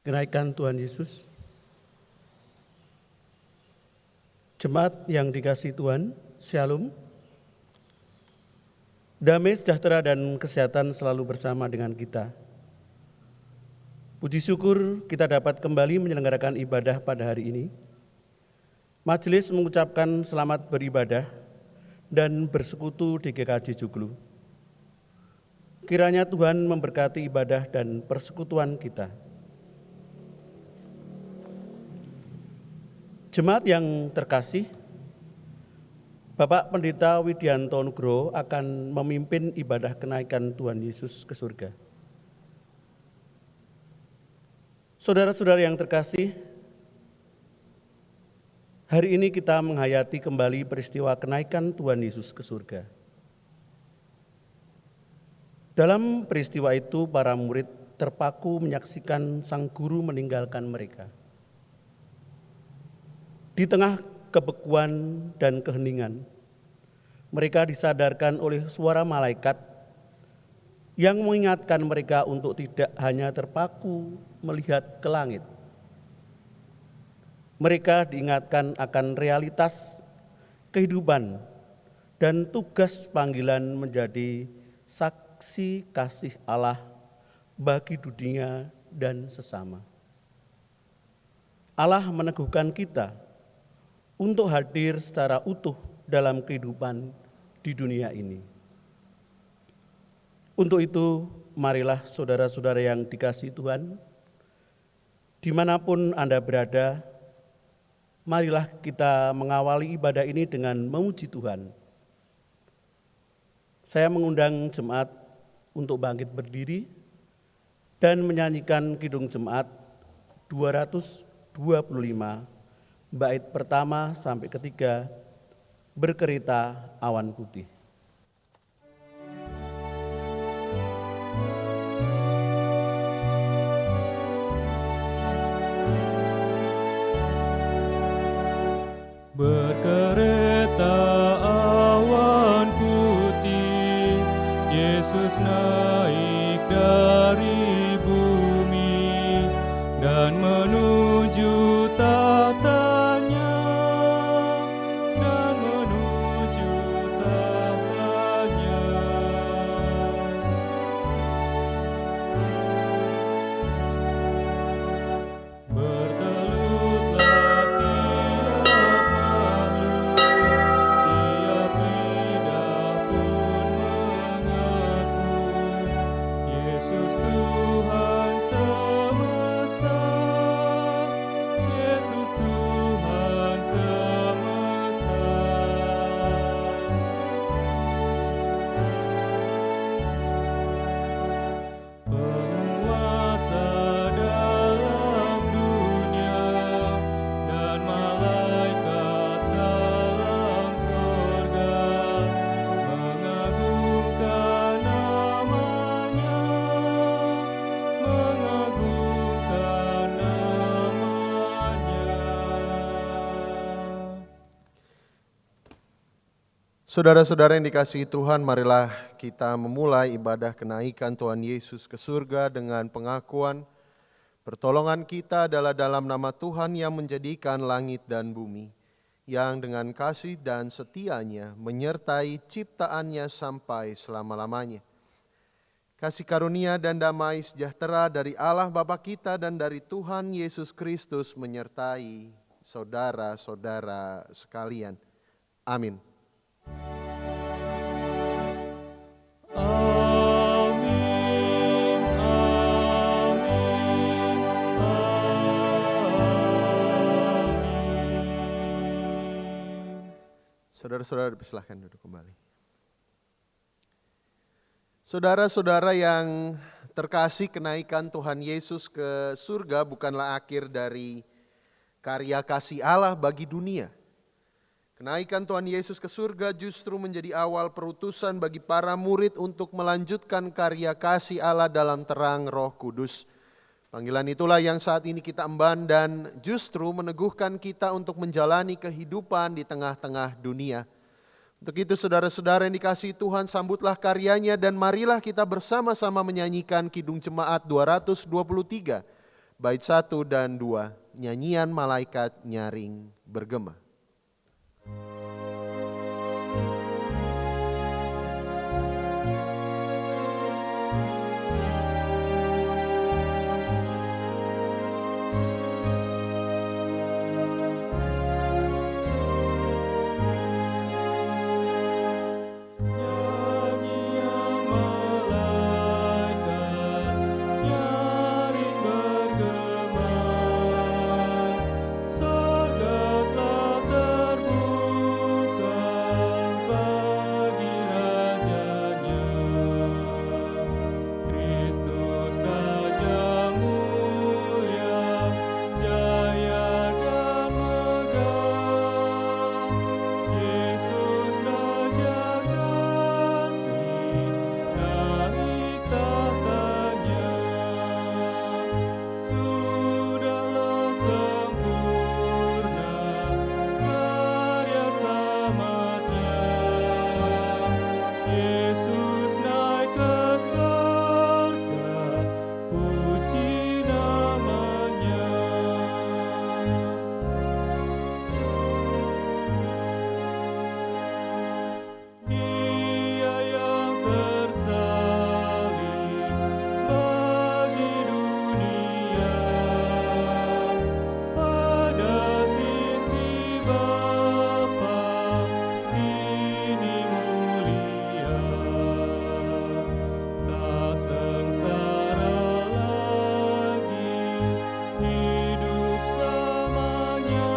Kenaikan Tuhan Yesus. Jemaat yang dikasihi Tuhan, Shalom. Damai sejahtera dan kesehatan selalu bersama dengan kita. Puji syukur kita dapat kembali menyelenggarakan ibadah pada hari ini. Majelis mengucapkan selamat beribadah dan bersekutu di GKJ Joglo. Kiranya Tuhan memberkati ibadah dan persekutuan kita. Jemaat yang terkasih, Bapak Pendeta Widianto Nugroho akan memimpin ibadah kenaikan Tuhan Yesus ke surga. Saudara-saudara yang terkasih, hari ini kita menghayati kembali peristiwa kenaikan Tuhan Yesus ke surga. Dalam peristiwa itu, para murid terpaku menyaksikan sang guru meninggalkan mereka. Di tengah kebekuan dan keheningan, mereka disadarkan oleh suara malaikat yang mengingatkan mereka untuk tidak hanya terpaku melihat ke langit. Mereka diingatkan akan realitas kehidupan dan tugas panggilan menjadi saksi kasih Allah bagi dunia dan sesama. Allah meneguhkan kita untuk hadir secara utuh dalam kehidupan di dunia ini. Untuk itu, marilah saudara-saudara yang dikasihi Tuhan, dimanapun Anda berada, marilah kita mengawali ibadah ini dengan memuji Tuhan. Saya mengundang jemaat untuk bangkit berdiri dan menyanyikan Kidung Jemaat 225, bait pertama sampai ketiga, Berkereta Awan Putih. Berkereta awan putih, Yesus naik dari bumi dan menuju tatanya, dan menuju tatanya. Bertelutlah tiap makhluk, tiap lidah pun mengaku, Yesus Tuhan semesta, Yesus Tuhan semesta. Penguasa dalam dunia dan malaikat dalam sorga mengagungkan namanya, mengagungkan namanya. Saudara-saudara yang dikasihi Tuhan, marilah kita memulai ibadah kenaikan Tuhan Yesus ke surga dengan pengakuan pertolongan kita adalah dalam nama Tuhan yang menjadikan langit dan bumi, yang dengan kasih dan setianya menyertai ciptaannya sampai selama-lamanya. Kasih karunia dan damai sejahtera dari Allah Bapa kita dan dari Tuhan Yesus Kristus menyertai saudara-saudara sekalian. Amin. Amin, amin, amin. Saudara-saudara dipersilahkan duduk kembali. Saudara-saudara yang terkasih, kenaikan Tuhan Yesus ke surga bukanlah akhir dari karya kasih Allah bagi dunia. Kenaikan Tuhan Yesus ke surga justru menjadi awal perutusan bagi para murid untuk melanjutkan karya kasih Allah dalam terang Roh Kudus. Panggilan itulah yang saat ini kita emban dan justru meneguhkan kita untuk menjalani kehidupan di tengah-tengah dunia. Untuk itu saudara-saudara yang dikasihi Tuhan, sambutlah karyanya dan marilah kita bersama-sama menyanyikan Kidung Jemaat 223, Bait 1 dan 2, nyanyian malaikat nyaring bergema. Nyanyian malaikat nyaring bergema, sorga telah terbuka bagi rajanya. Kristus Raja mulia, jaya dan megah. Yesus Raja kasih, naik tahtanya. Sudahlah sempurna karya selamatnya. Yesus naik ke sorga, puji namanya. Dia yang tersalib bagi dunia, pada sisi Bapa kini mulia. Tak sengsara lagi, hidup selamanya.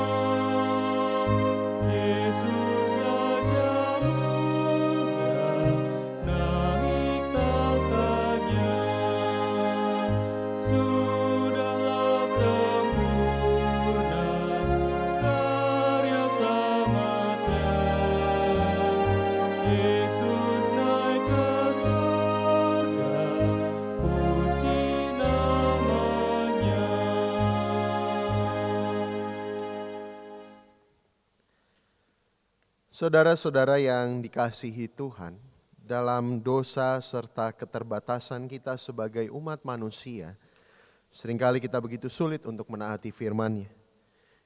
Yesus Raja mulia, naik tahtanya. Sudahlah sempurna karya selamatnya. Yesus naik ke sorga, puji namanya. Saudara-saudara yang dikasihi Tuhan, dalam dosa serta keterbatasan kita sebagai umat manusia, seringkali kita begitu sulit untuk menaati firman-Nya.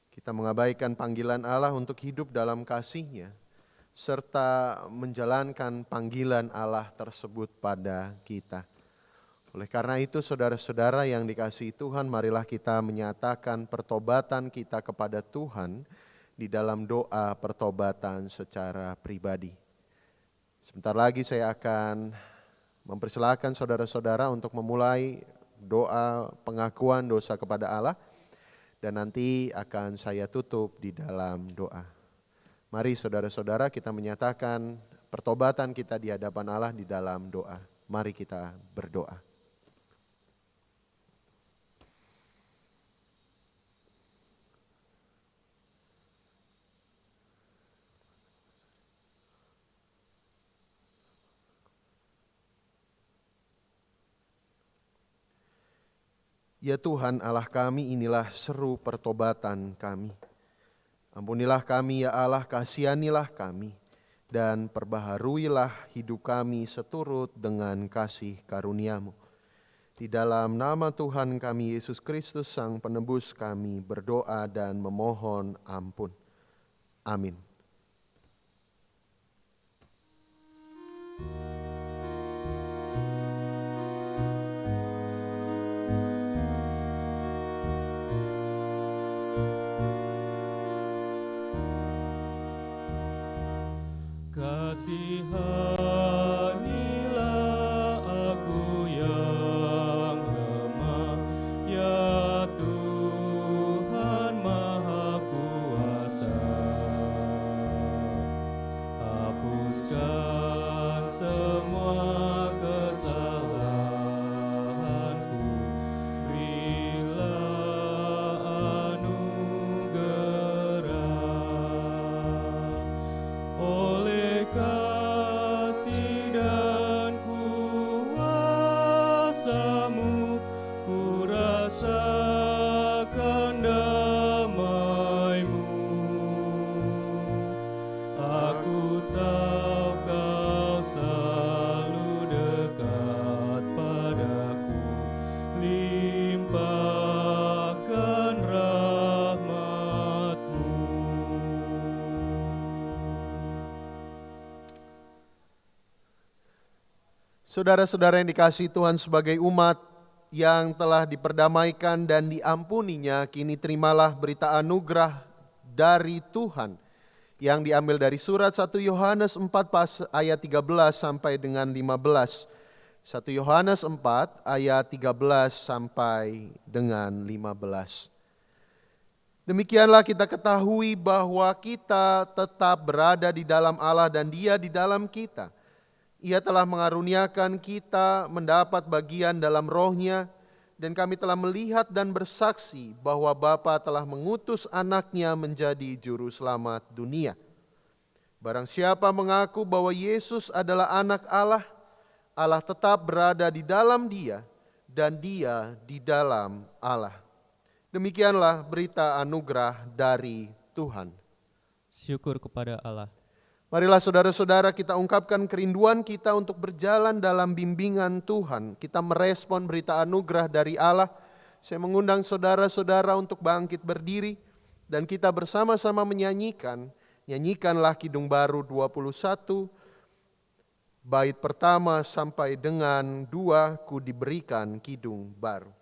Kita mengabaikan panggilan Allah untuk hidup dalam kasih-Nya, serta menjalankan panggilan Allah tersebut pada kita. Oleh karena itu, saudara-saudara yang dikasihi Tuhan, marilah kita menyatakan pertobatan kita kepada Tuhan di dalam doa pertobatan secara pribadi. Sebentar lagi saya akan mempersilahkan saudara-saudara untuk memulai doa pengakuan dosa kepada Allah, dan nanti akan saya tutup di dalam doa. Mari saudara-saudara kita menyatakan pertobatan kita di hadapan Allah di dalam doa. Mari kita berdoa. Ya Tuhan Allah kami, inilah seru pertobatan kami. Ampunilah kami ya Allah, kasihanilah kami, dan perbaharuilah hidup kami seturut dengan kasih karunia-Mu. Di dalam nama Tuhan kami Yesus Kristus Sang Penebus kami berdoa dan memohon ampun. Amin. Kasihanilah aku yang lemah, ya Tuhan Maha Kuasa. Hapuskan semua kesalahanku, berilah anugerah. Oleh kasih Saudara-saudara yang dikasihi Tuhan, sebagai umat yang telah diperdamaikan dan diampuninya, kini terimalah berita anugerah dari Tuhan yang diambil dari surat 1 Yohanes 4 ayat 13 sampai dengan 15. 1 Yohanes 4 ayat 13 sampai dengan 15. Demikianlah kita ketahui bahwa kita tetap berada di dalam Allah dan Dia di dalam kita. Ia telah mengaruniakan kita mendapat bagian dalam roh-Nya, dan kami telah melihat dan bersaksi bahwa Bapa telah mengutus anak-Nya menjadi juru selamat dunia. Barang siapa mengaku bahwa Yesus adalah anak Allah, Allah tetap berada di dalam Dia dan Dia di dalam Allah. Demikianlah berita anugerah dari Tuhan. Syukur kepada Allah. Marilah saudara-saudara kita ungkapkan kerinduan kita untuk berjalan dalam bimbingan Tuhan. Kita merespon berita anugerah dari Allah. Saya mengundang saudara-saudara untuk bangkit berdiri dan kita bersama-sama menyanyikan. Nyanyikanlah Kidung Baru 21, bait pertama sampai dengan 2, Ku diberikan kidung baru.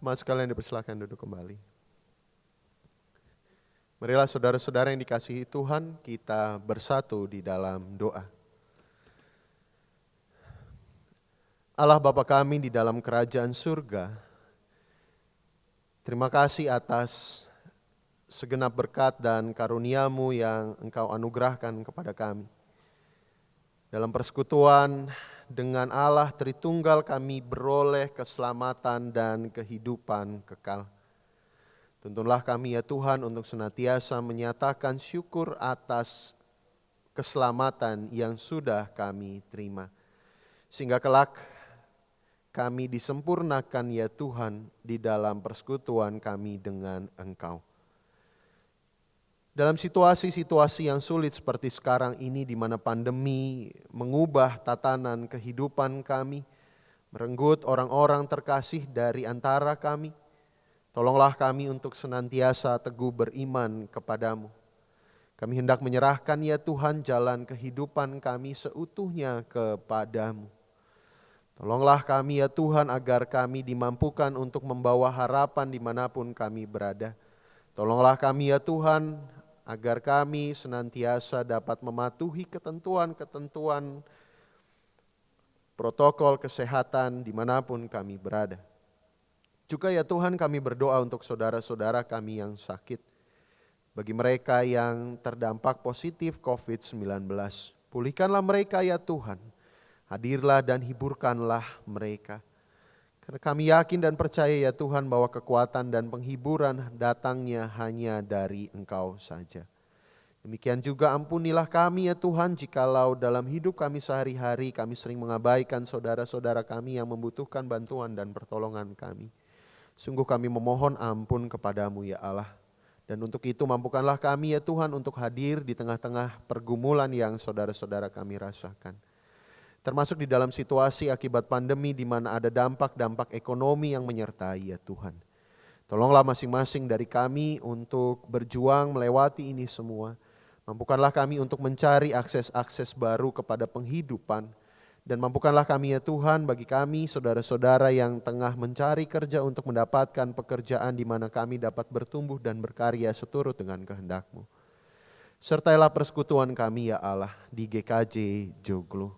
Jemaat sekalian dipersilakan duduk kembali. Marilah saudara-saudara yang dikasihi Tuhan, kita bersatu di dalam doa. Allah Bapa kami di dalam kerajaan surga, terima kasih atas segenap berkat dan karunia-Mu yang Engkau anugerahkan kepada kami. Dalam persekutuan dengan Allah Tritunggal kami beroleh keselamatan dan kehidupan kekal. Tuntunlah kami ya Tuhan untuk senantiasa menyatakan syukur atas keselamatan yang sudah kami terima. Sehingga kelak kami disempurnakan ya Tuhan di dalam persekutuan kami dengan Engkau. Dalam situasi-situasi yang sulit seperti sekarang ini di mana pandemi mengubah tatanan kehidupan kami, merenggut orang-orang terkasih dari antara kami, tolonglah kami untuk senantiasa teguh beriman kepadamu. Kami hendak menyerahkan ya Tuhan jalan kehidupan kami seutuhnya kepadamu. Tolonglah kami ya Tuhan agar kami dimampukan untuk membawa harapan dimanapun kami berada. Tolonglah kami ya Tuhan agar kami senantiasa dapat mematuhi ketentuan-ketentuan protokol kesehatan dimanapun kami berada. Juga ya Tuhan kami berdoa untuk saudara-saudara kami yang sakit. Bagi mereka yang terdampak positif COVID-19, pulihkanlah mereka ya Tuhan. Hadirlah dan hiburkanlah mereka. Karena kami yakin dan percaya ya Tuhan bahwa kekuatan dan penghiburan datangnya hanya dari Engkau saja. Demikian juga ampunilah kami ya Tuhan jikalau dalam hidup kami sehari-hari kami sering mengabaikan saudara-saudara kami yang membutuhkan bantuan dan pertolongan kami. Sungguh kami memohon ampun kepadamu ya Allah. Dan untuk itu mampukanlah kami ya Tuhan untuk hadir di tengah-tengah pergumulan yang saudara-saudara kami rasakan. termasuk di dalam situasi akibat pandemi di mana ada dampak-dampak ekonomi yang menyertai ya Tuhan. Tolonglah masing-masing dari kami untuk berjuang melewati ini semua. Mampukanlah kami untuk mencari akses-akses baru kepada penghidupan. Dan mampukanlah kami ya Tuhan bagi kami saudara-saudara yang tengah mencari kerja untuk mendapatkan pekerjaan di mana kami dapat bertumbuh dan berkarya seturut dengan kehendak-Mu. Sertailah persekutuan kami ya Allah di GKJ Joglo.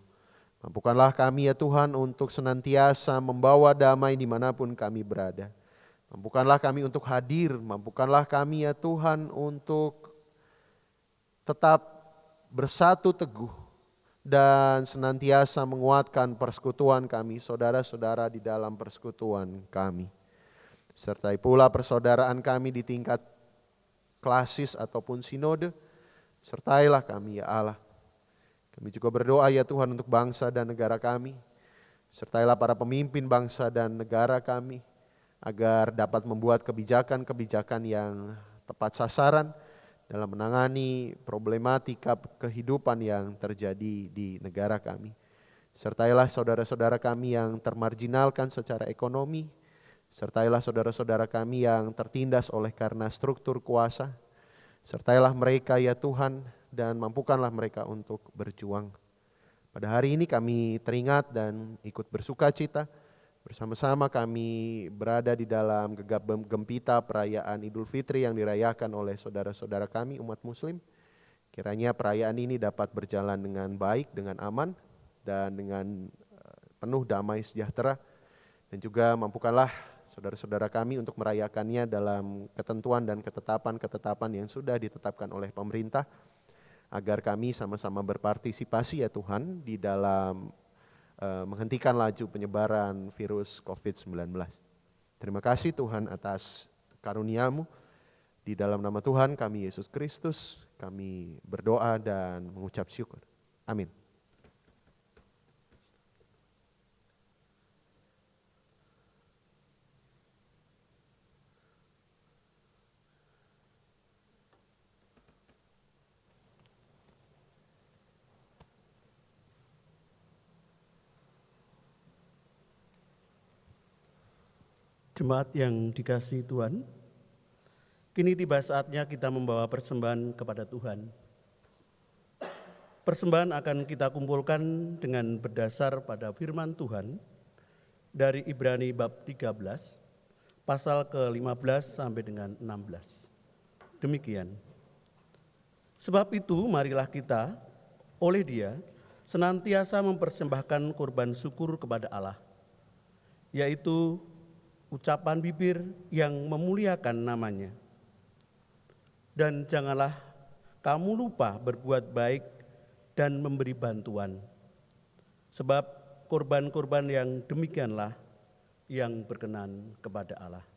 Mampukanlah kami ya Tuhan untuk senantiasa membawa damai dimanapun kami berada. Mampukanlah kami untuk hadir, mampukanlah kami ya Tuhan untuk tetap bersatu teguh dan senantiasa menguatkan persekutuan kami, saudara-saudara di dalam persekutuan kami. Sertai pula persaudaraan kami di tingkat klasis ataupun sinode, sertailah kami ya Allah. Kami juga berdoa ya Tuhan untuk bangsa dan negara kami. Sertailah para pemimpin bangsa dan negara kami agar dapat membuat kebijakan-kebijakan yang tepat sasaran dalam menangani problematika kehidupan yang terjadi di negara kami. Sertailah saudara-saudara kami yang termarginalkan secara ekonomi. Sertailah saudara-saudara kami yang tertindas oleh karena struktur kuasa. Sertailah mereka ya Tuhan dan mampukanlah mereka untuk berjuang. Pada hari ini kami teringat dan ikut bersuka cita. Bersama-sama kami berada di dalam gegap gempita perayaan Idul Fitri yang dirayakan oleh saudara-saudara kami umat muslim. Kiranya perayaan ini dapat berjalan dengan baik, dengan aman, dan dengan penuh damai sejahtera. Dan juga mampukanlah saudara-saudara kami untuk merayakannya dalam ketentuan dan ketetapan-ketetapan yang sudah ditetapkan oleh pemerintah, agar kami sama-sama berpartisipasi ya Tuhan di dalam menghentikan laju penyebaran virus COVID-19. Terima kasih Tuhan atas karunia-Mu. Di dalam nama Tuhan kami Yesus Kristus, kami berdoa dan mengucap syukur. Amin. Jemaat yang dikasihi Tuhan, kini tiba saatnya kita membawa persembahan kepada Tuhan. Persembahan akan kita kumpulkan dengan berdasar pada firman Tuhan dari Ibrani bab 13, pasal ke-15 sampai dengan 16. Demikian. Sebab itu marilah kita oleh Dia senantiasa mempersembahkan kurban syukur kepada Allah, yaitu ucapan bibir yang memuliakan namanya. Dan janganlah kamu lupa berbuat baik dan memberi bantuan, sebab korban-korban yang demikianlah yang berkenan kepada Allah.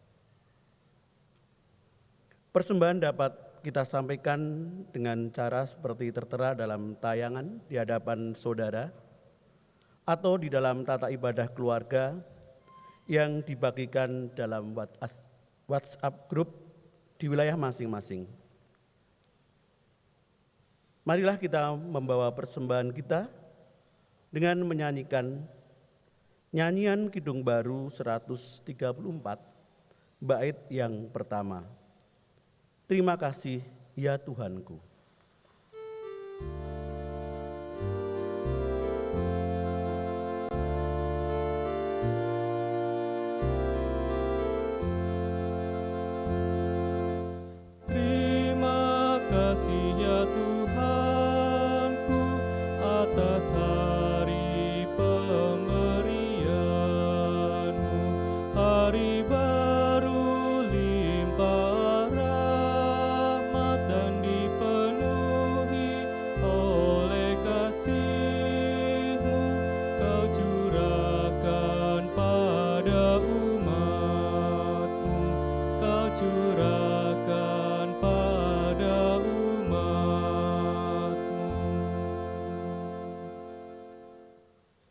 Persembahan dapat kita sampaikan dengan cara seperti tertera dalam tayangan di hadapan saudara atau di dalam tata ibadah keluarga yang dibagikan dalam WhatsApp group di wilayah masing-masing. Marilah kita membawa persembahan kita dengan menyanyikan nyanyian Kidung Baru 134, bait yang pertama. Terima kasih ya Tuhanku. Ya Tuhanku, atas hari pemberian-Mu, hari baru limpah rahmat dan dipenuhi oleh kasih-Mu, Kau curahkan pada umat-Mu, Kau curahkan pada umat-Mu.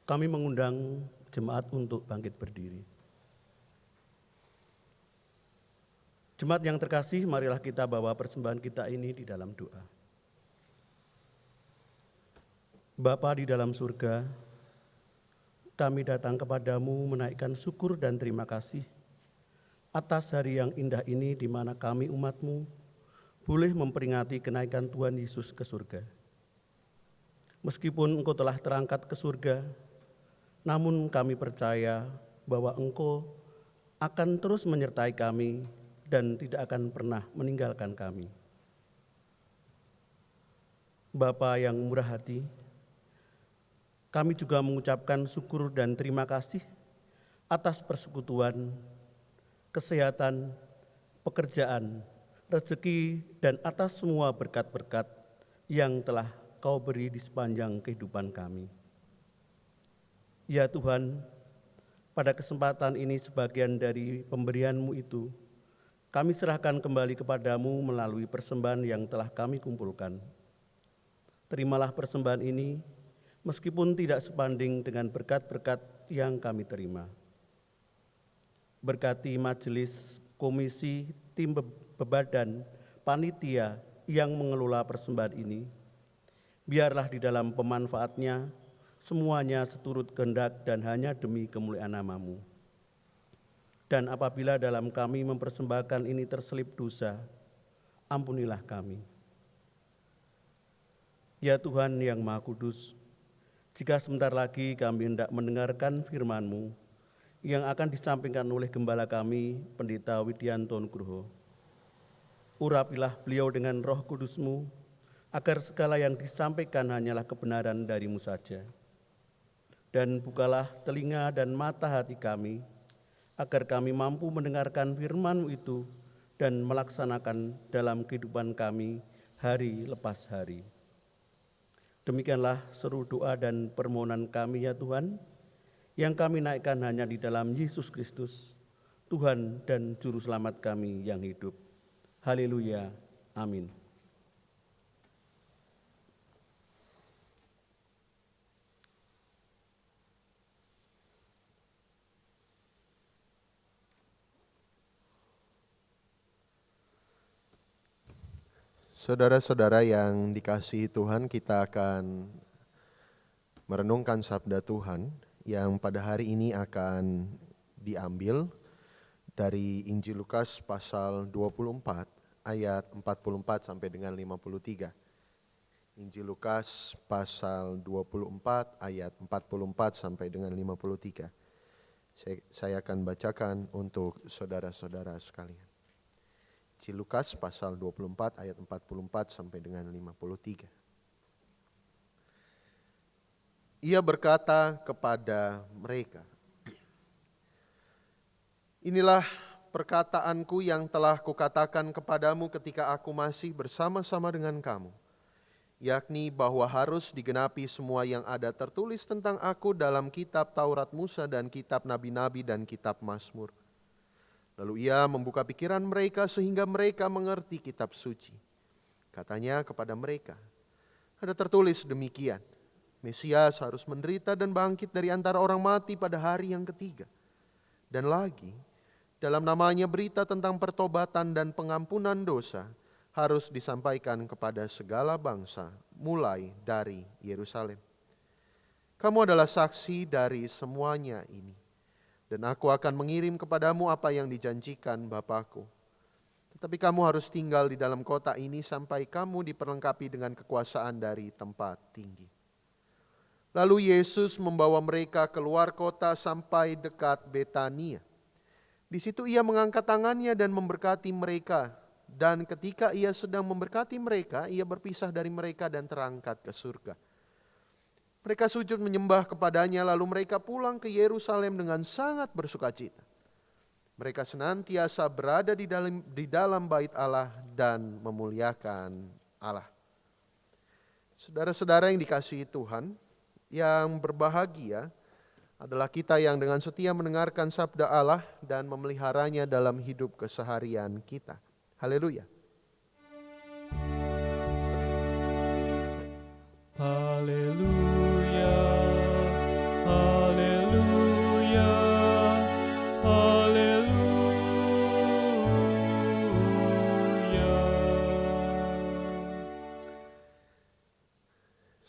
Kami mengundang jemaat untuk bangkit berdiri. Jemaat yang terkasih, marilah kita bawa persembahan kita ini di dalam doa. Bapa di dalam surga, kami datang kepadamu menaikkan syukur dan terima kasih atas hari yang indah ini di mana kami umat-Mu boleh memperingati kenaikan Tuhan Yesus ke surga. Meskipun Engkau telah terangkat ke surga, namun kami percaya bahwa Engkau akan terus menyertai kami dan tidak akan pernah meninggalkan kami. Bapa yang murah hati, kami juga mengucapkan syukur dan terima kasih atas persekutuan, kesehatan, pekerjaan, rezeki, dan atas semua berkat-berkat yang telah Kau beri di sepanjang kehidupan kami. Ya Tuhan, pada kesempatan ini sebagian dari pemberian-Mu itu, kami serahkan kembali kepadamu melalui persembahan yang telah kami kumpulkan. Terimalah persembahan ini, meskipun tidak sebanding dengan berkat-berkat yang kami terima. Berkati majelis, komisi, tim bebadan, panitia yang mengelola persembahan ini, biarlah di dalam pemanfaatnya semuanya seturut kehendak dan hanya demi kemuliaan nama-Mu. Dan apabila dalam kami mempersembahkan ini terselip dosa, ampunilah kami. Ya Tuhan yang Maha Kudus, jika sebentar lagi kami hendak mendengarkan firman-Mu yang akan disampaikan oleh gembala kami, Pendeta Widianto Nugroho, urapilah beliau dengan Roh Kudus-Mu, agar segala yang disampaikan hanyalah kebenaran dari-Mu saja. Dan bukalah telinga dan mata hati kami, agar kami mampu mendengarkan firman-Mu itu dan melaksanakan dalam kehidupan kami hari lepas hari. Demikianlah seru doa dan permohonan kami ya Tuhan, yang kami naikkan hanya di dalam Yesus Kristus, Tuhan dan Juru Selamat kami yang hidup. Haleluya, amin. Saudara-saudara yang dikasihi Tuhan, kita akan merenungkan sabda Tuhan yang pada hari ini akan diambil dari Injil Lukas pasal 24 ayat 44 sampai dengan 53. Injil Lukas pasal 24 ayat 44 sampai dengan 53. Saya akan bacakan untuk saudara-saudara sekalian. Injil Lukas pasal 24 ayat 44 sampai dengan 53. Ia berkata kepada mereka, "Inilah perkataanku yang telah kukatakan kepadamu ketika aku masih bersama-sama dengan kamu, yakni bahwa harus digenapi semua yang ada tertulis tentang aku dalam kitab Taurat Musa dan kitab Nabi-Nabi dan kitab Mazmur." Lalu ia membuka pikiran mereka sehingga mereka mengerti kitab suci. Katanya kepada mereka, "Ada tertulis demikian, Mesias harus menderita dan bangkit dari antara orang mati pada hari yang ketiga. Dan lagi, dalam namanya berita tentang pertobatan dan pengampunan dosa harus disampaikan kepada segala bangsa, mulai dari Yerusalem. Kamu adalah saksi dari semuanya ini. Dan aku akan mengirim kepadamu apa yang dijanjikan Bapa-Ku. Tetapi kamu harus tinggal di dalam kota ini sampai kamu diperlengkapi dengan kekuasaan dari tempat tinggi." Lalu Yesus membawa mereka keluar kota sampai dekat Betania. Di situ ia mengangkat tangannya dan memberkati mereka. Dan ketika ia sedang memberkati mereka, ia berpisah dari mereka dan terangkat ke surga. Mereka sujud menyembah kepadanya, lalu mereka pulang ke Yerusalem dengan sangat bersukacita. Mereka senantiasa berada di dalam bait Allah dan memuliakan Allah. Saudara-saudara yang dikasihi Tuhan, yang berbahagia adalah kita yang dengan setia mendengarkan sabda Allah dan memeliharanya dalam hidup keseharian kita. Haleluya. Haleluya, haleluya, haleluya.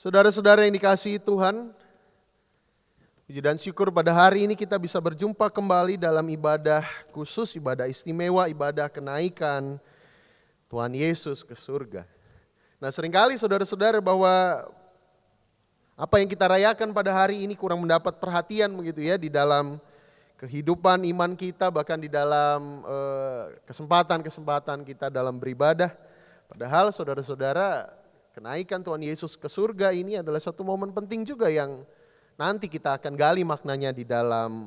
Saudara-saudara yang dikasihi Tuhan, Puji dan syukur pada hari ini kita bisa berjumpa kembali dalam ibadah khusus, ibadah istimewa, ibadah kenaikan Tuhan Yesus ke surga. Nah, seringkali saudara-saudara bahwa apa yang kita rayakan pada hari ini kurang mendapat perhatian begitu ya di dalam kehidupan iman kita, bahkan di dalam kesempatan-kesempatan kita dalam beribadah. Padahal saudara-saudara, kenaikan Tuhan Yesus ke surga ini adalah satu momen penting juga yang nanti kita akan gali maknanya di dalam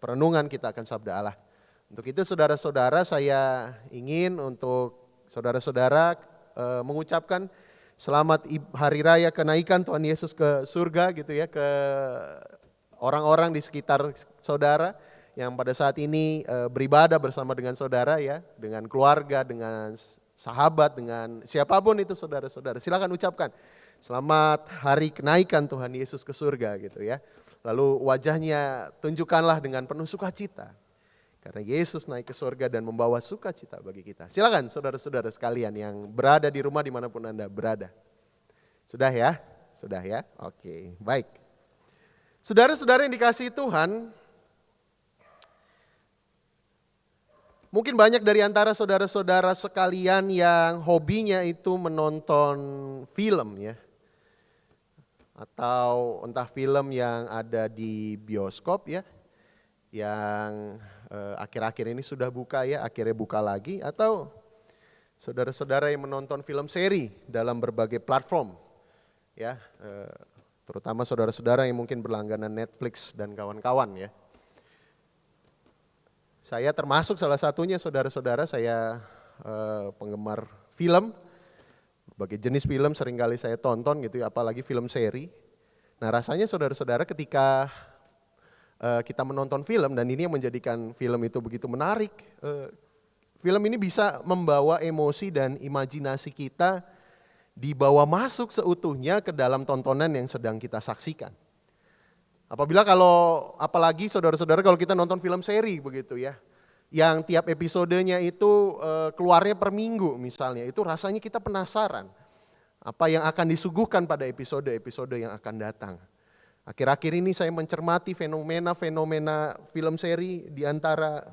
perenungan kita akan sabda Allah. Untuk itu saudara-saudara, saya ingin untuk saudara-saudara mengucapkan selamat hari raya kenaikan Tuhan Yesus ke surga gitu ya, ke orang-orang di sekitar saudara yang pada saat ini beribadah bersama dengan saudara ya, dengan keluarga, dengan sahabat, dengan siapapun itu saudara-saudara. Silakan ucapkan selamat hari kenaikan Tuhan Yesus ke surga gitu ya. Lalu wajahnya tunjukkanlah dengan penuh sukacita. Karena Yesus naik ke surga dan membawa sukacita bagi kita. Silakan saudara-saudara sekalian yang berada di rumah dimanapun Anda berada. Sudah ya? Sudah ya? Oke, baik. Saudara-saudara yang dikasihi Tuhan, mungkin banyak dari antara saudara-saudara sekalian yang hobinya itu menonton film ya. Atau entah film yang ada di bioskop ya, yang akhir-akhir ini sudah buka ya, akhirnya buka lagi. Atau saudara-saudara yang menonton film seri dalam berbagai platform ya, terutama saudara-saudara yang mungkin berlangganan Netflix dan kawan-kawan ya. Saya termasuk salah satunya saudara-saudara, saya penggemar film. Berbagai jenis film seringkali saya tonton gitu ya, apalagi film seri. Nah rasanya saudara-saudara ketika kita menonton film, dan ini yang menjadikan film itu begitu menarik. Film ini bisa membawa emosi dan imajinasi kita dibawa masuk seutuhnya ke dalam tontonan yang sedang kita saksikan. Apalagi saudara-saudara kalau kita nonton film seri begitu ya, yang tiap episodenya itu keluarnya per minggu misalnya, itu rasanya kita penasaran apa yang akan disuguhkan pada episode-episode yang akan datang. Akhir-akhir ini saya mencermati fenomena-fenomena film seri di antara,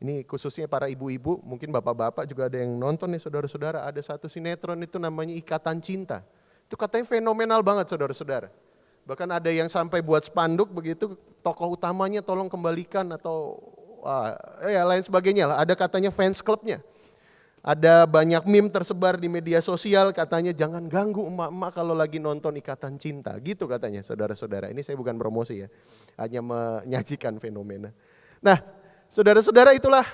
ini khususnya para ibu-ibu, mungkin bapak-bapak juga ada yang nonton nih saudara-saudara, ada satu sinetron itu namanya Ikatan Cinta. Itu katanya fenomenal banget saudara-saudara. Bahkan ada yang sampai buat spanduk begitu, tokoh utamanya tolong kembalikan atau lain sebagainya lah. Ada katanya fans clubnya. Ada banyak meme tersebar di media sosial katanya jangan ganggu emak-emak kalau lagi nonton Ikatan Cinta. Gitu katanya saudara-saudara. Ini saya bukan promosi ya, hanya menyajikan fenomena. Nah saudara-saudara, itulah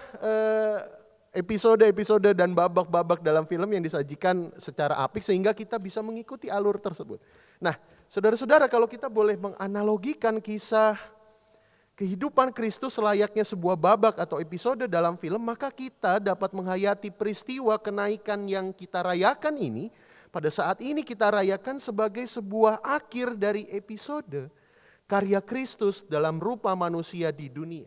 episode-episode dan babak-babak dalam film yang disajikan secara apik sehingga kita bisa mengikuti alur tersebut. Nah saudara-saudara, kalau kita boleh menganalogikan kisah kehidupan Kristus selayaknya sebuah babak atau episode dalam film, maka kita dapat menghayati peristiwa kenaikan yang kita rayakan ini, pada saat ini kita rayakan sebagai sebuah akhir dari episode karya Kristus dalam rupa manusia di dunia.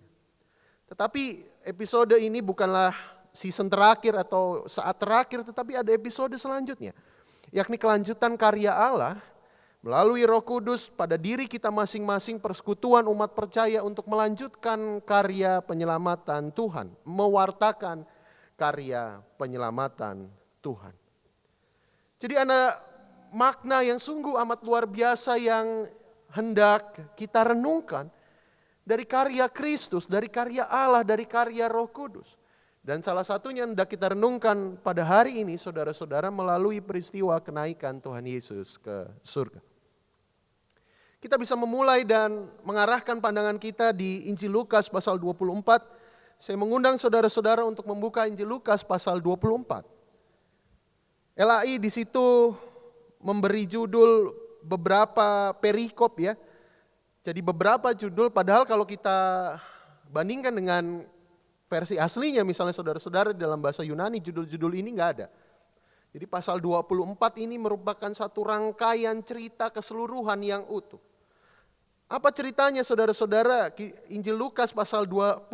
Tetapi episode ini bukanlah season terakhir atau saat terakhir, tetapi ada episode selanjutnya, yakni kelanjutan karya Allah melalui Roh Kudus pada diri kita masing-masing, persekutuan umat percaya untuk melanjutkan karya penyelamatan Tuhan, mewartakan karya penyelamatan Tuhan. Jadi ada makna yang sungguh amat luar biasa yang hendak kita renungkan dari karya Kristus, dari karya Allah, dari karya Roh Kudus. Dan salah satunya hendak kita renungkan pada hari ini saudara-saudara melalui peristiwa kenaikan Tuhan Yesus ke surga. Kita bisa memulai dan mengarahkan pandangan kita di Injil Lukas pasal 24. Saya mengundang saudara-saudara untuk membuka Injil Lukas pasal 24. LAI di situ memberi judul beberapa perikop ya. Jadi beberapa judul, padahal kalau kita bandingkan dengan versi aslinya misalnya saudara-saudara dalam bahasa Yunani judul-judul ini enggak ada. Jadi pasal 24 ini merupakan satu rangkaian cerita keseluruhan yang utuh. Apa ceritanya saudara-saudara? Injil Lukas pasal 24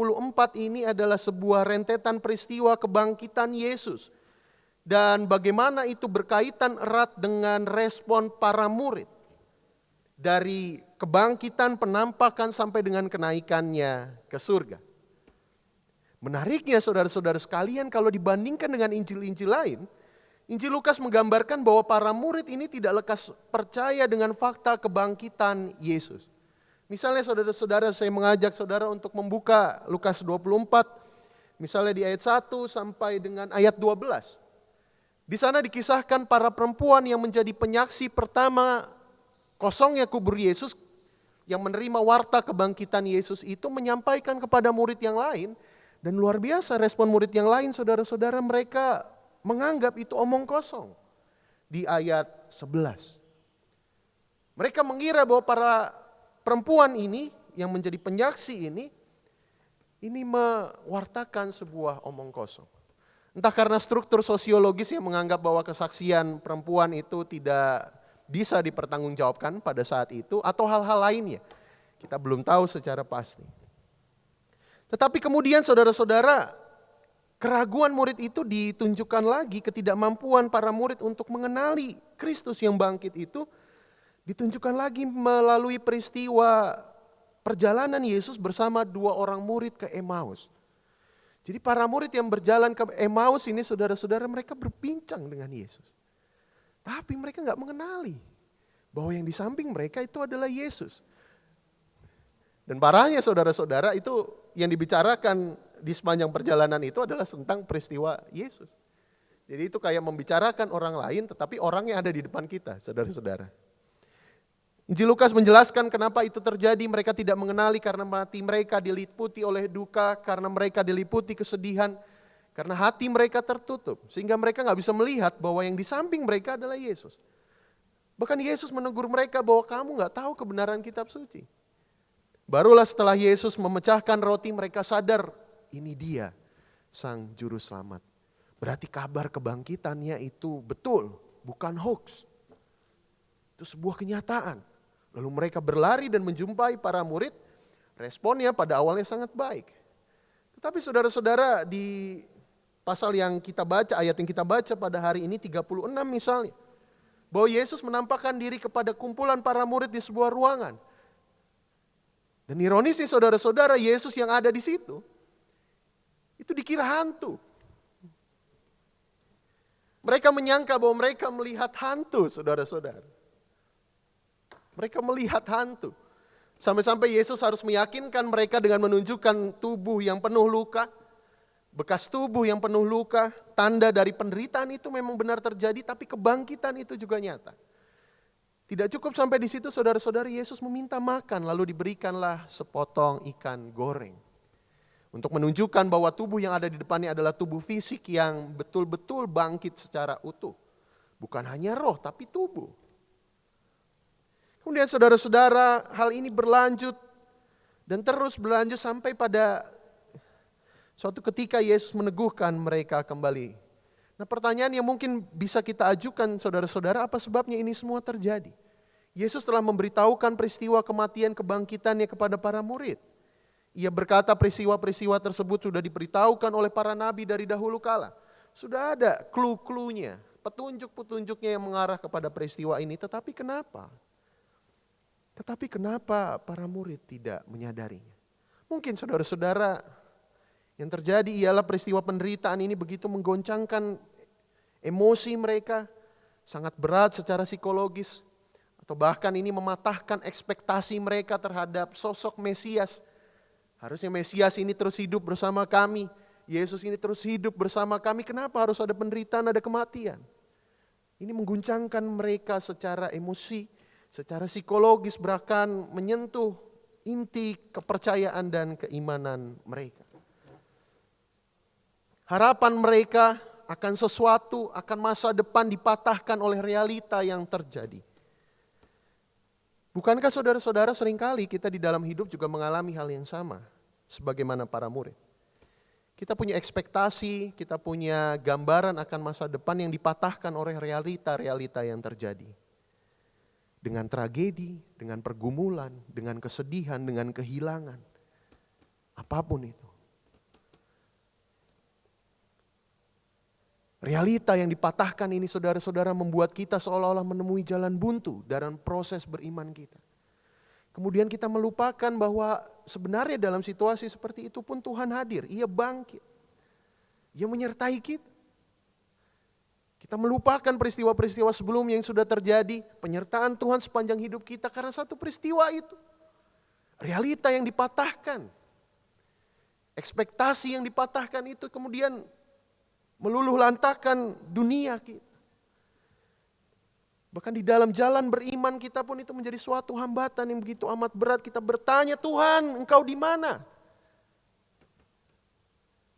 ini adalah sebuah rentetan peristiwa kebangkitan Yesus. Dan bagaimana itu berkaitan erat dengan respon para murid. dari kebangkitan, penampakan sampai dengan kenaikannya ke surga. Menariknya saudara-saudara sekalian, kalau dibandingkan dengan Injil-Injil lain, Injil Lukas menggambarkan bahwa para murid ini tidak lekas percaya dengan fakta kebangkitan Yesus. Misalnya saudara-saudara, saya mengajak saudara untuk membuka Lukas 24, misalnya di ayat 1 sampai dengan ayat 12. Di sana dikisahkan para perempuan yang menjadi penyaksi pertama kosongnya kubur Yesus, yang menerima warta kebangkitan Yesus itu menyampaikan kepada murid yang lain. Dan luar biasa respon murid yang lain, saudara-saudara, mereka menganggap itu omong kosong. Di ayat 11. Mereka mengira bahwa para perempuan ini yang menjadi penyaksi ini mewartakan sebuah omong kosong. Entah karena struktur sosiologis yang menganggap bahwa kesaksian perempuan itu tidak bisa dipertanggungjawabkan pada saat itu, atau hal-hal lainnya. Kita belum tahu secara pasti. Tetapi kemudian saudara-saudara, keraguan murid itu ditunjukkan lagi, ketidakmampuan para murid untuk mengenali Kristus yang bangkit itu ditunjukkan lagi melalui peristiwa perjalanan Yesus bersama dua orang murid ke Emmaus. Jadi para murid yang berjalan ke Emmaus ini, saudara-saudara, mereka berbincang dengan Yesus. Tapi mereka nggak mengenali bahwa yang di samping mereka itu adalah Yesus. Dan parahnya saudara-saudara, itu yang dibicarakan di sepanjang perjalanan itu adalah tentang peristiwa Yesus. Jadi itu kayak membicarakan orang lain, tetapi orangnya ada di depan kita, saudara-saudara. Injil Lukas menjelaskan kenapa itu terjadi. Mereka tidak mengenali karena hati mereka diliputi oleh duka, karena mereka diliputi kesedihan, karena hati mereka tertutup. Sehingga mereka gak bisa melihat bahwa yang di samping mereka adalah Yesus. Bahkan Yesus menegur mereka bahwa kamu gak tahu kebenaran kitab suci. Barulah setelah Yesus memecahkan roti, mereka sadar ini dia sang juru selamat. Berarti kabar kebangkitannya itu betul, bukan hoax. Itu sebuah kenyataan. Lalu mereka berlari dan menjumpai para murid. Responnya pada awalnya sangat baik. Tetapi saudara-saudara, di pasal yang kita baca, ayat yang kita baca pada hari ini 36 misalnya, bahwa Yesus menampakkan diri kepada kumpulan para murid di sebuah ruangan. Dan ironisnya saudara-saudara, Yesus yang ada di situ itu dikira hantu. Mereka menyangka bahwa mereka melihat hantu, saudara-saudara. Mereka melihat hantu. Sampai-sampai Yesus harus meyakinkan mereka dengan menunjukkan tubuh yang penuh luka. Bekas tubuh yang penuh luka, tanda dari penderitaan itu memang benar terjadi, tapi kebangkitan itu juga nyata. Tidak cukup sampai di situ, saudara-saudari, Yesus meminta makan, lalu diberikanlah sepotong ikan goreng. Untuk menunjukkan bahwa tubuh yang ada di depannya adalah tubuh fisik yang betul-betul bangkit secara utuh. Bukan hanya roh, tapi tubuh. Kemudian saudara-saudara, hal ini berlanjut dan terus berlanjut sampai pada suatu ketika Yesus meneguhkan mereka kembali. Nah, pertanyaan yang mungkin bisa kita ajukan saudara-saudara, apa sebabnya ini semua terjadi? Yesus telah memberitahukan peristiwa kematian kebangkitannya kepada para murid. Ia berkata peristiwa-peristiwa tersebut sudah diberitahukan oleh para nabi dari dahulu kala. Sudah ada clue-cluenya, petunjuk-petunjuknya yang mengarah kepada peristiwa ini, tetapi kenapa? Tetapi kenapa para murid tidak menyadarinya? Mungkin saudara-saudara, yang terjadi ialah peristiwa penderitaan ini begitu menggoncangkan emosi mereka, sangat berat secara psikologis, atau bahkan ini mematahkan ekspektasi mereka terhadap sosok Mesias. Harusnya Mesias ini terus hidup bersama kami, Yesus ini terus hidup bersama kami, kenapa harus ada penderitaan, ada kematian? Ini mengguncangkan mereka secara emosi, secara psikologis, bahkan menyentuh inti kepercayaan dan keimanan mereka. Harapan mereka akan sesuatu, akan masa depan dipatahkan oleh realita yang terjadi. Bukankah saudara-saudara seringkali kita di dalam hidup juga mengalami hal yang sama sebagaimana para murid? Kita punya ekspektasi, kita punya gambaran akan masa depan yang dipatahkan oleh realita-realita yang terjadi. Dengan tragedi, dengan pergumulan, dengan kesedihan, dengan kehilangan. Apapun itu. Realita yang dipatahkan ini saudara-saudara membuat kita seolah-olah menemui jalan buntu dalam proses beriman kita. Kemudian kita melupakan bahwa sebenarnya dalam situasi seperti itu pun Tuhan hadir. Ia bangkit. Ia menyertai kita. Kita melupakan peristiwa-peristiwa sebelumnya yang sudah terjadi. Penyertaan Tuhan sepanjang hidup kita karena satu peristiwa itu. Realita yang dipatahkan. Ekspektasi yang dipatahkan itu kemudian meluluh lantakan dunia kita. Bahkan di dalam jalan beriman kita pun itu menjadi suatu hambatan yang begitu amat berat. Kita bertanya, Tuhan, Engkau di mana?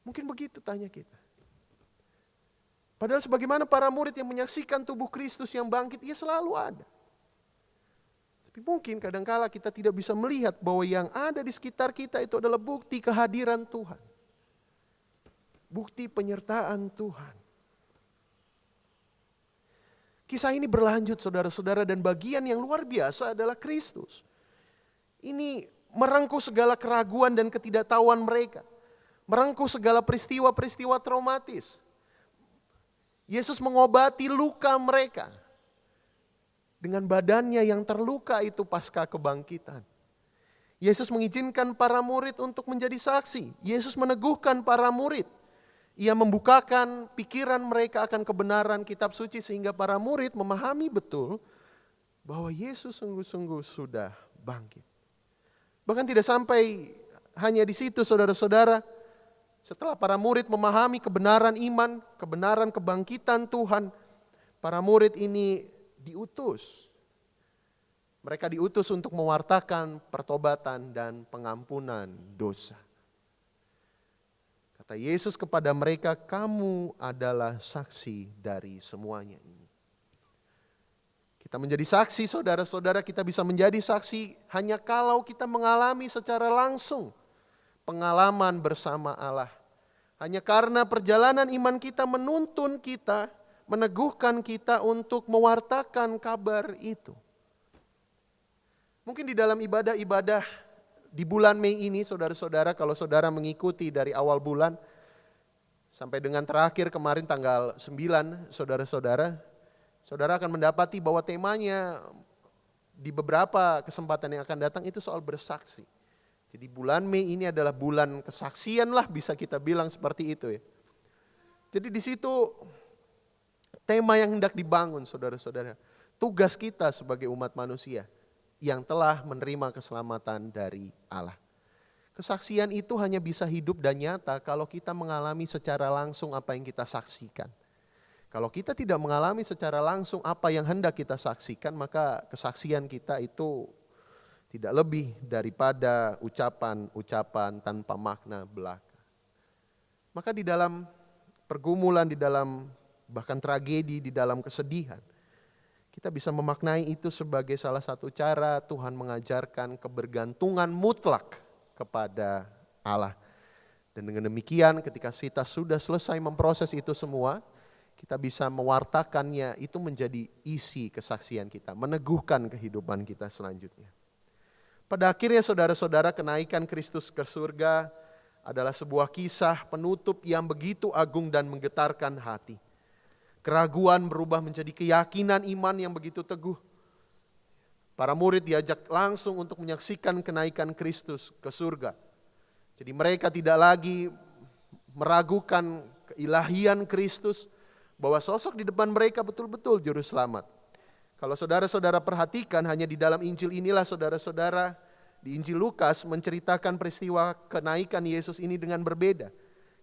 Mungkin begitu tanya kita. Padahal sebagaimana para murid yang menyaksikan tubuh Kristus yang bangkit, ia selalu ada. Tapi mungkin kadangkala kita tidak bisa melihat bahwa yang ada di sekitar kita itu adalah bukti kehadiran Tuhan. Bukti penyertaan Tuhan. Kisah ini berlanjut saudara-saudara, dan bagian yang luar biasa adalah Kristus. Ini merengkuh segala keraguan dan ketidaktahuan mereka. Merengkuh segala peristiwa-peristiwa traumatis. Yesus mengobati luka mereka. Dengan badannya yang terluka itu pasca kebangkitan. Yesus mengizinkan para murid untuk menjadi saksi. Yesus meneguhkan para murid. Ia membukakan pikiran mereka akan kebenaran kitab suci sehingga para murid memahami betul bahwa Yesus sungguh-sungguh sudah bangkit. Bahkan tidak sampai hanya di situ saudara-saudara. Setelah para murid memahami kebenaran iman, kebenaran kebangkitan Tuhan, para murid ini diutus. Mereka diutus untuk mewartakan pertobatan dan pengampunan dosa. Kata Yesus kepada mereka, kamu adalah saksi dari semuanya ini. Kita menjadi saksi saudara-saudara, kita bisa menjadi saksi hanya kalau kita mengalami secara langsung pengalaman bersama Allah. Hanya karena perjalanan iman kita menuntun kita, meneguhkan kita untuk mewartakan kabar itu. Mungkin di dalam ibadah-ibadah di bulan Mei ini saudara-saudara, kalau saudara mengikuti dari awal bulan sampai dengan terakhir kemarin tanggal 9 saudara-saudara, saudara akan mendapati bahwa temanya di beberapa kesempatan yang akan datang itu soal bersaksi. Jadi bulan Mei ini adalah bulan kesaksian lah, bisa kita bilang seperti itu ya. Jadi di situ tema yang hendak dibangun saudara-saudara. Tugas kita sebagai umat manusia yang telah menerima keselamatan dari Allah. Kesaksian itu hanya bisa hidup dan nyata kalau kita mengalami secara langsung apa yang kita saksikan. Kalau kita tidak mengalami secara langsung apa yang hendak kita saksikan, maka kesaksian kita itu tidak lebih daripada ucapan-ucapan tanpa makna belaka. Maka di dalam pergumulan, di dalam bahkan tragedi, di dalam kesedihan, kita bisa memaknai itu sebagai salah satu cara Tuhan mengajarkan kebergantungan mutlak kepada Allah. Dan dengan demikian ketika kita sudah selesai memproses itu semua, kita bisa mewartakannya, itu menjadi isi kesaksian kita, meneguhkan kehidupan kita selanjutnya. Pada akhirnya saudara-saudara, kenaikan Kristus ke surga adalah sebuah kisah penutup yang begitu agung dan menggetarkan hati. Keraguan berubah menjadi keyakinan iman yang begitu teguh. Para murid diajak langsung untuk menyaksikan kenaikan Kristus ke surga. Jadi mereka tidak lagi meragukan keilahian Kristus, bahwa sosok di depan mereka betul-betul juru selamat. Kalau saudara-saudara perhatikan, hanya di dalam Injil inilah saudara-saudara, di Injil Lukas menceritakan peristiwa kenaikan Yesus ini dengan berbeda.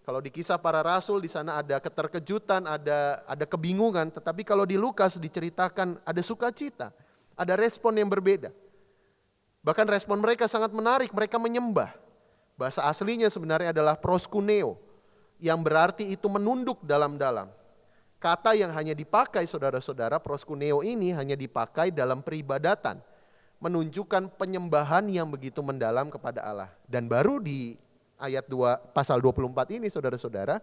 Kalau di Kisah Para Rasul di sana ada keterkejutan, ada kebingungan, tetapi kalau di Lukas diceritakan ada sukacita, ada respon yang berbeda. Bahkan respon mereka sangat menarik, mereka menyembah. Bahasa aslinya sebenarnya adalah proskuneo, yang berarti itu menunduk dalam-dalam. Kata yang hanya dipakai saudara-saudara, proskuneo ini hanya dipakai dalam peribadatan, menunjukkan penyembahan yang begitu mendalam kepada Allah. Dan baru di ayat 2 pasal 24 ini saudara-saudara,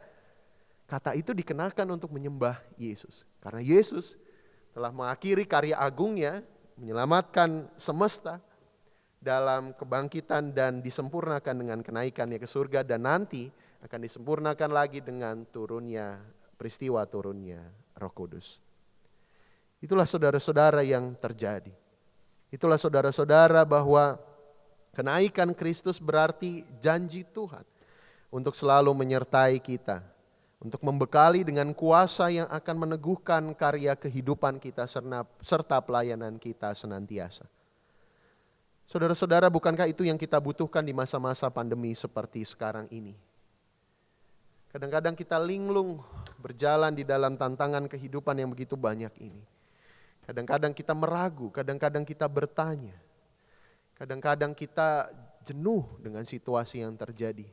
kata itu dikenakan untuk menyembah Yesus. Karena Yesus telah mengakhiri karya agungnya, menyelamatkan semesta dalam kebangkitan dan disempurnakan dengan kenaikannya ke surga, dan nanti akan disempurnakan lagi dengan peristiwa turunnya Roh Kudus. Itulah saudara-saudara yang terjadi. Itulah saudara-saudara bahwa kenaikan Kristus berarti janji Tuhan untuk selalu menyertai kita, untuk membekali dengan kuasa yang akan meneguhkan karya kehidupan kita serta pelayanan kita senantiasa. Saudara-saudara, bukankah itu yang kita butuhkan di masa-masa pandemi seperti sekarang ini? Kadang-kadang kita linglung berjalan di dalam tantangan kehidupan yang begitu banyak ini. Kadang-kadang kita meragu, kadang-kadang kita bertanya. Kadang-kadang kita jenuh dengan situasi yang terjadi.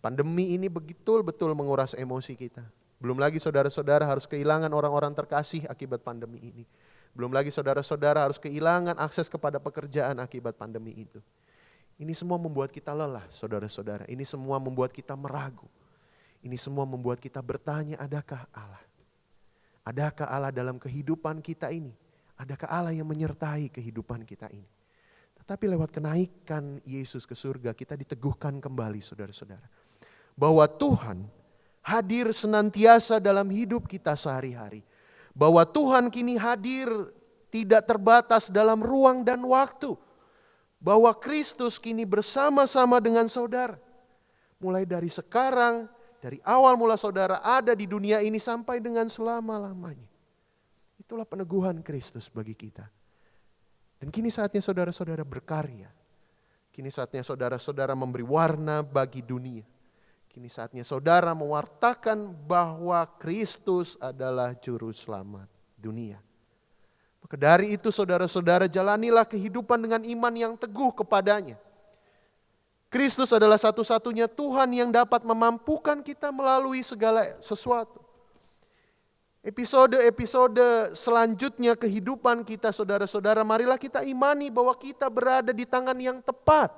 Pandemi ini betul-betul menguras emosi kita. Belum lagi saudara-saudara harus kehilangan orang-orang terkasih akibat pandemi ini. Belum lagi saudara-saudara harus kehilangan akses kepada pekerjaan akibat pandemi itu. Ini semua membuat kita lelah, saudara-saudara. Ini semua membuat kita meragu. Ini semua membuat kita bertanya, adakah Allah? Adakah Allah dalam kehidupan kita ini? Adakah Allah yang menyertai kehidupan kita ini? Tetapi lewat kenaikan Yesus ke surga, kita diteguhkan kembali saudara-saudara. Bahwa Tuhan hadir senantiasa dalam hidup kita sehari-hari. Bahwa Tuhan kini hadir tidak terbatas dalam ruang dan waktu. Bahwa Kristus kini bersama-sama dengan saudara. Mulai dari sekarang, dari awal mula saudara ada di dunia ini sampai dengan selama-lamanya. Itulah peneguhan Kristus bagi kita. Dan kini saatnya saudara-saudara berkarya. Kini saatnya saudara-saudara memberi warna bagi dunia. Kini saatnya saudara mewartakan bahwa Kristus adalah juru selamat dunia. Maka dari itu saudara-saudara jalanilah kehidupan dengan iman yang teguh kepadanya. Kristus adalah satu-satunya Tuhan yang dapat memampukan kita melalui segala sesuatu. Episode-episode selanjutnya kehidupan kita saudara-saudara, marilah kita imani bahwa kita berada di tangan yang tepat,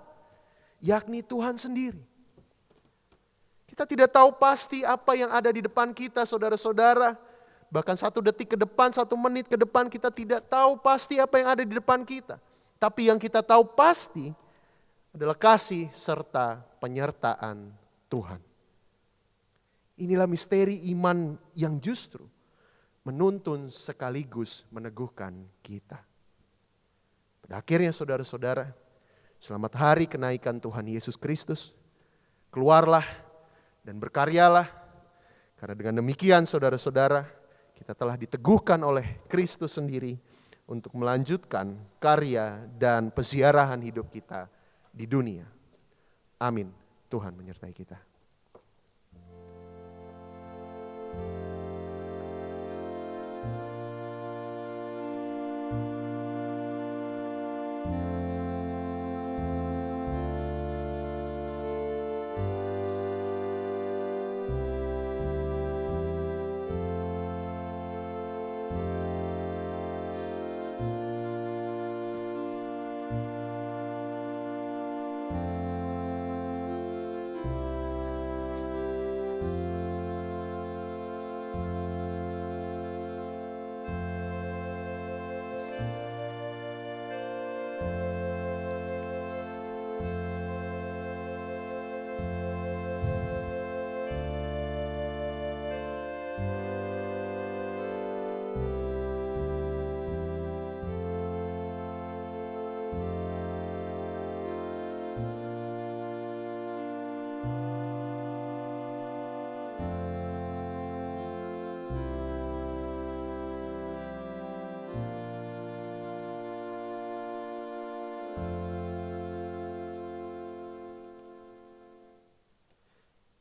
yakni Tuhan sendiri. Kita tidak tahu pasti apa yang ada di depan kita saudara-saudara, bahkan 1 detik ke depan, 1 menit ke depan kita tidak tahu pasti apa yang ada di depan kita. Tapi yang kita tahu pasti adalah kasih serta penyertaan Tuhan. Inilah misteri iman yang justru menuntun sekaligus meneguhkan kita. Pada akhirnya saudara-saudara, selamat hari kenaikan Tuhan Yesus Kristus. Keluarlah dan berkaryalah, karena dengan demikian saudara-saudara, kita telah diteguhkan oleh Kristus sendiri untuk melanjutkan karya dan peziarahan hidup kita di dunia. Amin. Tuhan menyertai kita.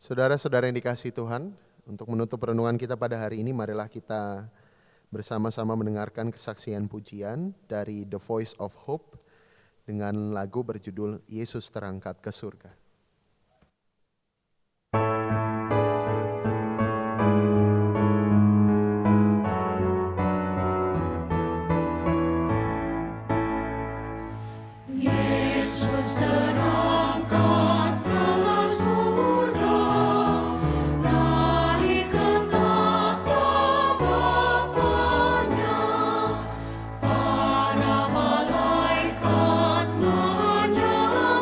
Saudara-saudara yang dikasihi Tuhan, untuk menutup renungan kita pada hari ini, marilah kita bersama-sama mendengarkan kesaksian pujian dari The Voice of Hope dengan lagu berjudul Yesus Terangkat ke Surga. Yesus terangkat ke surga, naik ke tahta Bapanya. Para malaikat menyembah,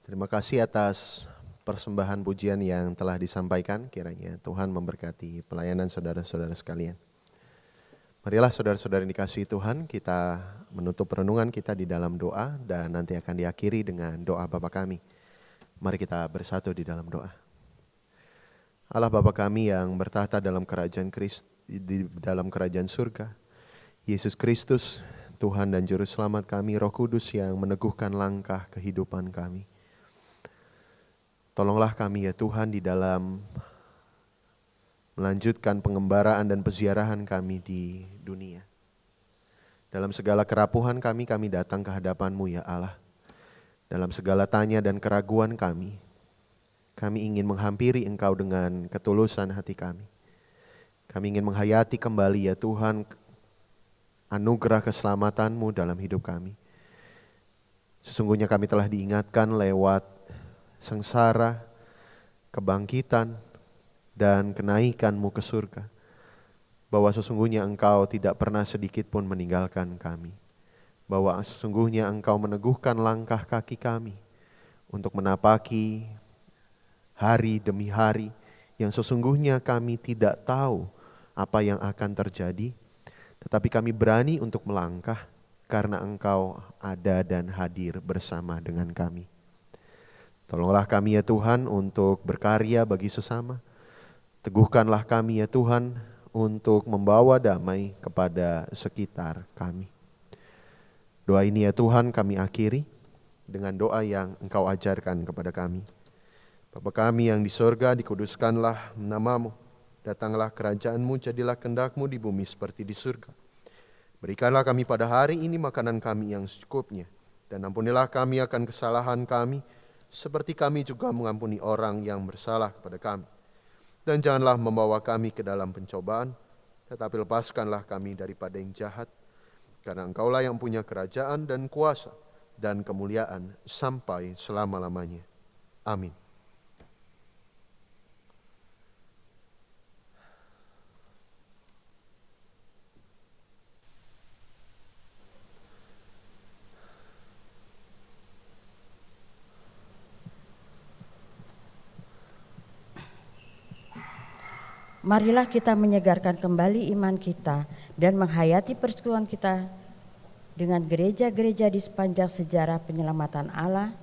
Terima kasih atas persembahan pujian yang telah disampaikan. Kiranya Tuhan memberkati pelayanan saudara-saudara sekalian. Marilah saudara-saudara yang dikasihi Tuhan, kita menutup renungan kita di dalam doa dan nanti akan diakhiri dengan doa Bapa kami. Mari kita bersatu di dalam doa. Allah Bapa kami yang bertahta dalam kerajaan di dalam kerajaan surga, Yesus Kristus, Tuhan dan Juru Selamat kami, Roh Kudus yang meneguhkan langkah kehidupan kami. Tolonglah kami ya Tuhan di dalam melanjutkan pengembaraan dan peziarahan kami di dunia. Dalam segala kerapuhan kami datang ke hadapan-Mu ya Allah. Dalam segala tanya dan keraguan kami ingin menghampiri Engkau dengan ketulusan hati kami. Kami ingin menghayati kembali ya Tuhan anugerah keselamatan-Mu dalam hidup kami. Sesungguhnya kami telah diingatkan lewat sengsara, kebangkitan, dan kenaikan-Mu ke surga, bahwa sesungguhnya Engkau tidak pernah sedikit pun meninggalkan kami, bahwa sesungguhnya Engkau meneguhkan langkah kaki kami untuk menapaki hari demi hari yang sesungguhnya kami tidak tahu apa yang akan terjadi, tetapi kami berani untuk melangkah karena Engkau ada dan hadir bersama dengan kami. Tolonglah kami ya Tuhan untuk berkarya bagi sesama. Teguhkanlah kami ya Tuhan untuk membawa damai kepada sekitar kami. Doa ini ya Tuhan kami akhiri dengan doa yang Engkau ajarkan kepada kami. Bapa kami yang di sorga, dikuduskanlah nama-Mu. Datanglah kerajaan-Mu, jadilah kehendak-Mu di bumi seperti di surga. Berikanlah kami pada hari ini makanan kami yang secukupnya. Dan ampunilah kami akan kesalahan kami, seperti kami juga mengampuni orang yang bersalah kepada kami. Dan janganlah membawa kami ke dalam pencobaan, tetapi lepaskanlah kami daripada yang jahat. Karena Engkaulah yang punya kerajaan dan kuasa dan kemuliaan sampai selama-lamanya. Amin. Marilah kita menyegarkan kembali iman kita dan menghayati persekutuan kita dengan gereja-gereja di sepanjang sejarah penyelamatan Allah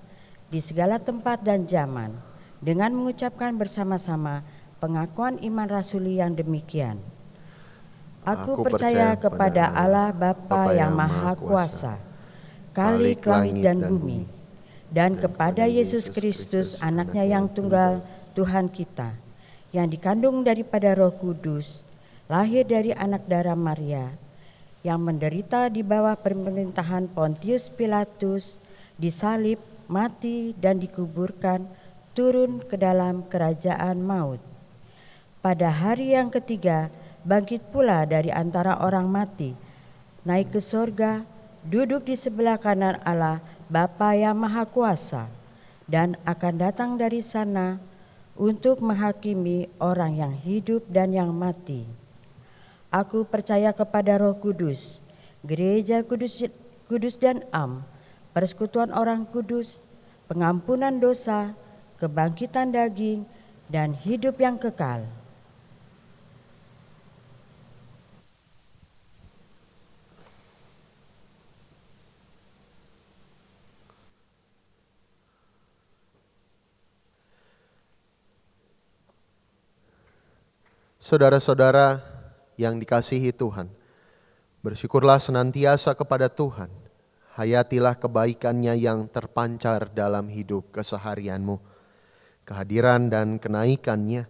di segala tempat dan zaman, dengan mengucapkan bersama-sama pengakuan iman rasuli yang demikian. Aku percaya kepada Allah Bapa yang Maha Kuasa, Khalik langit dan bumi, dan kepada Yesus Kristus anaknya yang tunggal Tuhan kita, yang dikandung daripada Roh Kudus, lahir dari anak darah Maria, yang menderita di bawah pemerintahan Pontius Pilatus, disalib, mati dan dikuburkan, turun ke dalam kerajaan maut. Pada hari yang ketiga, bangkit pula dari antara orang mati, naik ke sorga, duduk di sebelah kanan Allah Bapa yang Maha Kuasa, dan akan datang dari sana untuk menghakimi orang yang hidup dan yang mati. Aku percaya kepada Roh Kudus, gereja kudus dan am, persekutuan orang kudus, pengampunan dosa, kebangkitan daging, dan hidup yang kekal. Saudara-saudara yang dikasihi Tuhan, bersyukurlah senantiasa kepada Tuhan. Hayatilah kebaikannya yang terpancar dalam hidup keseharianmu. Kehadiran dan kenaikannya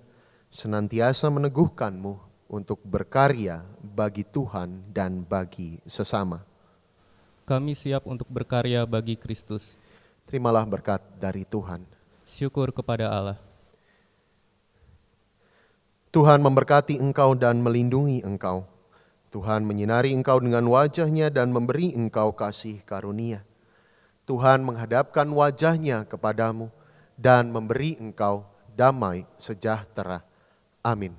senantiasa meneguhkanmu untuk berkarya bagi Tuhan dan bagi sesama. Kami siap untuk berkarya bagi Kristus. Terimalah berkat dari Tuhan. Syukur kepada Allah. Tuhan memberkati engkau dan melindungi engkau. Tuhan menyinari engkau dengan wajah-Nya dan memberi engkau kasih karunia. Tuhan menghadapkan wajah-Nya kepadamu dan memberi engkau damai sejahtera. Amin.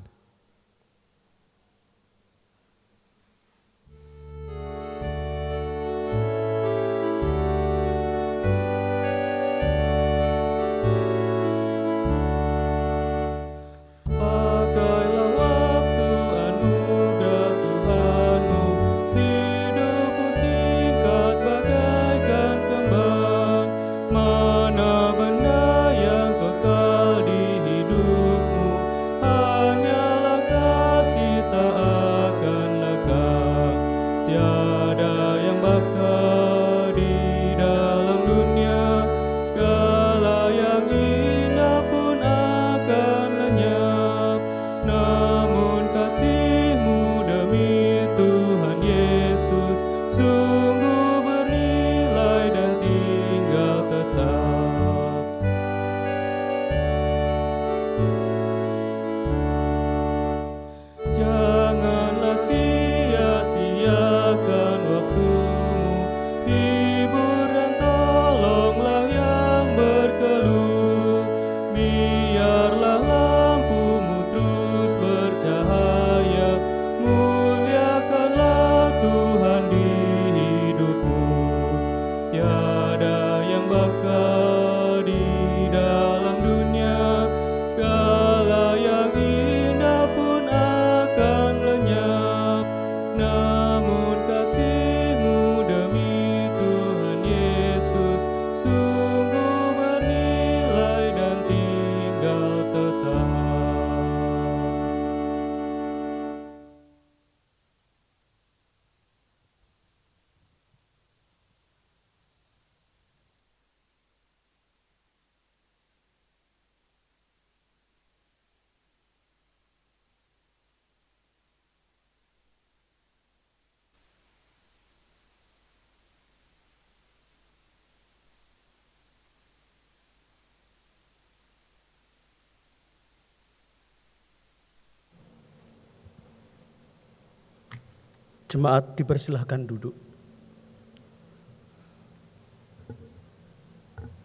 Jemaat dipersilahkan duduk.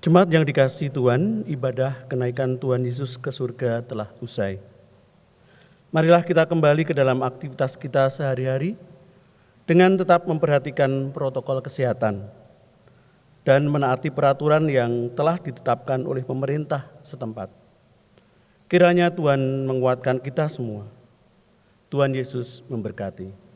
Jemaat yang dikasihi Tuhan, ibadah kenaikan Tuhan Yesus ke surga telah usai. Marilah kita kembali ke dalam aktivitas kita sehari-hari dengan tetap memperhatikan protokol kesehatan dan menaati peraturan yang telah ditetapkan oleh pemerintah setempat. Kiranya Tuhan menguatkan kita semua. Tuhan Yesus memberkati.